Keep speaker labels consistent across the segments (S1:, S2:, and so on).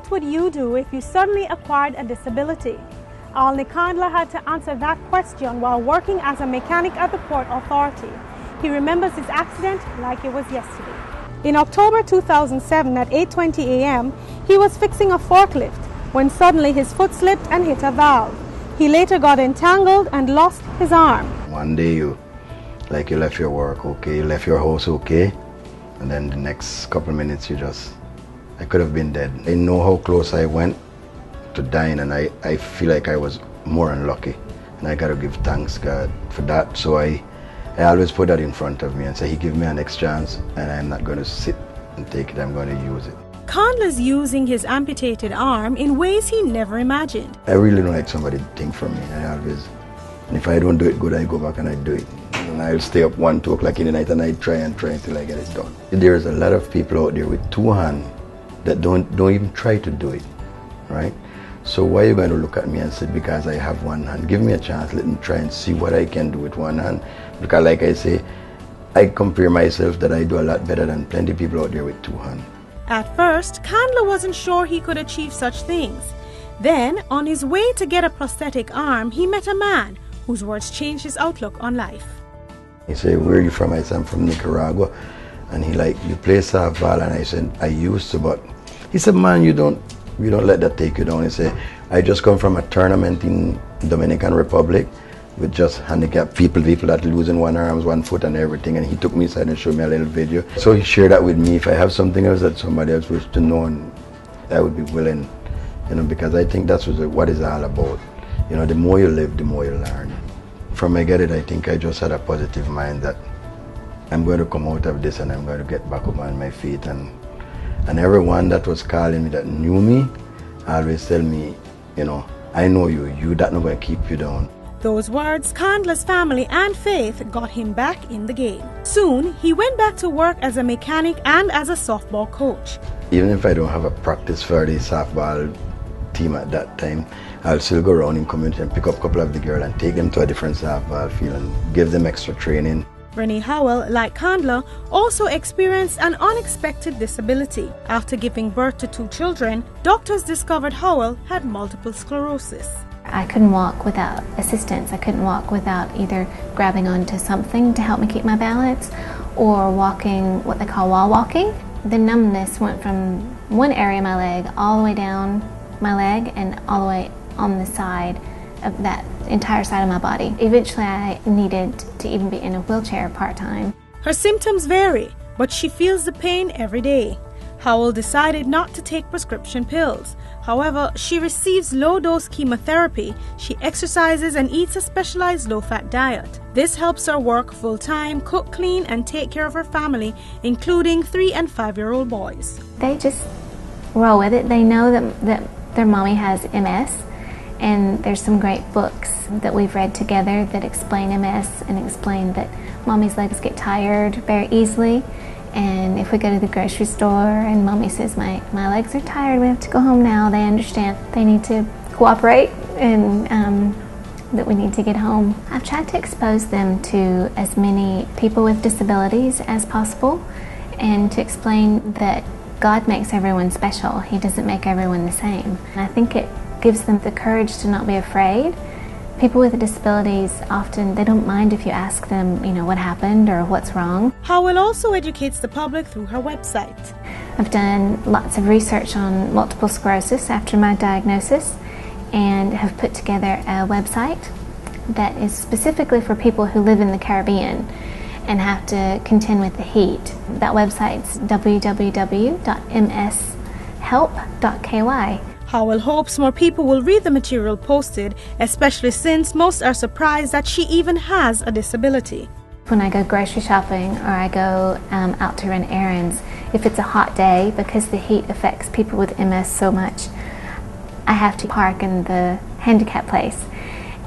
S1: What would you do if you suddenly acquired a disability? Alni Kandla had to answer that question while working as a mechanic at the Port Authority. He remembers his accident like it was yesterday. In October 2007 at 8:20 a.m., he was fixing a forklift when suddenly his foot slipped and hit a valve. He later got entangled and lost his arm.
S2: One day you left your work okay, you left your house okay, and then the next couple of minutes I could have been dead. I know how close I went to dying, and I feel like I was more unlucky, and I gotta give thanks God for that. So I always put that in front of me and say, He gave me a next chance, and I'm not going to sit and take it, I'm going to use it.
S1: Kandla's using his amputated arm in ways he never imagined.
S2: I really don't like somebody to think for me. And if I don't do it good, I go back and I do it. And I'll stay up 1, 2 o'clock in the night and I try until I get it done. There's a lot of people out there with 2 hands that don't even try to do it, right? So why are you going to look at me and say, because I have 1 hand, give me a chance, let me try and see what I can do with 1 hand. Because like I say, I compare myself that I do a lot better than plenty of people out there with 2 hands.
S1: At first, Kandla wasn't sure he could achieve such things. Then, on his way to get a prosthetic arm, he met a man whose words changed his outlook on life.
S2: He said, where are you from? I said, I'm from Nicaragua. And he like, you play softball? And I said, I used to, but he said, man, you don't let that take you down. He said, I just come from a tournament in Dominican Republic with just handicapped people that losing 1 arm, 1 foot and everything. And he took me aside and showed me a little video. So he shared that with me. If I have something else that somebody else wishes to know, and I would be willing, because I think that's what it's all about. The more you live, the more you learn. From I get it, I think I just had a positive mind that I'm going to come out of this and I'm going to get back up on my feet. And everyone that was calling me that knew me always tell me, I know you that not going to keep you down.
S1: Those words, Kandla's family and faith got him back in the game. Soon, he went back to work as a mechanic and as a softball coach.
S2: Even if I don't have a practice for the softball team at that time, I'll still go around in community and pick up a couple of the girls and take them to a different softball field and give them extra training.
S1: Renee Howell, like Kandla, also experienced an unexpected disability. After giving birth to 2 children, doctors discovered Howell had multiple sclerosis.
S3: I couldn't walk without assistance. I couldn't walk without either grabbing onto something to help me keep my balance or walking what they call wall walking. The numbness went from one area of my leg all the way down my leg and all the way on the side of that entire side of my body. Eventually I needed to even be in a wheelchair part-time.
S1: Her symptoms vary, but she feels the pain every day. Howell decided not to take prescription pills. However, she receives low-dose chemotherapy, she exercises and eats a specialized low-fat diet. This helps her work full-time, cook clean and take care of her family, including 3- and 5-year-old boys.
S3: They just roll with it. They know that their mommy has MS, and there's some great books that we've read together that explain MS and explain that mommy's legs get tired very easily. And if we go to the grocery store and mommy says, my legs are tired, we have to go home now, they understand they need to cooperate and that we need to get home. I've tried to expose them to as many people with disabilities as possible and to explain that God makes everyone special. He doesn't make everyone the same. And I think it gives them the courage to not be afraid. People with disabilities often, they don't mind if you ask them, what happened or what's wrong.
S1: Howell also educates the public through her website.
S3: I've done lots of research on multiple sclerosis after my diagnosis and have put together a website that is specifically for people who live in the Caribbean and have to contend with the heat. That website's www.mshelp.ky.
S1: Howell hopes more people will read the material posted, especially since most are surprised that she even has a disability.
S3: When I go grocery shopping or I go out to run errands, if it's a hot day, because the heat affects people with MS so much, I have to park in the handicap place.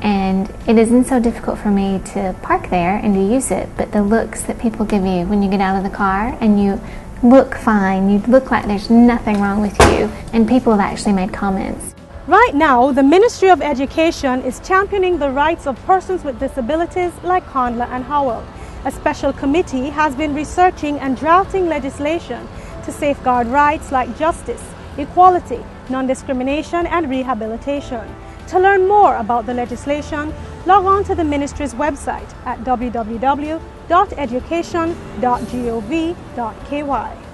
S3: And it isn't so difficult for me to park there and to use it, but the looks that people give you when you get out of the car and you look fine, you look like there's nothing wrong with you, and people have actually made comments.
S1: Right now, the Ministry of Education is championing the rights of persons with disabilities like Kandla and Howell. A special committee has been researching and drafting legislation to safeguard rights like justice, equality, non-discrimination and rehabilitation. To learn more about the legislation, log on to the ministry's website at www.education.gov.ky.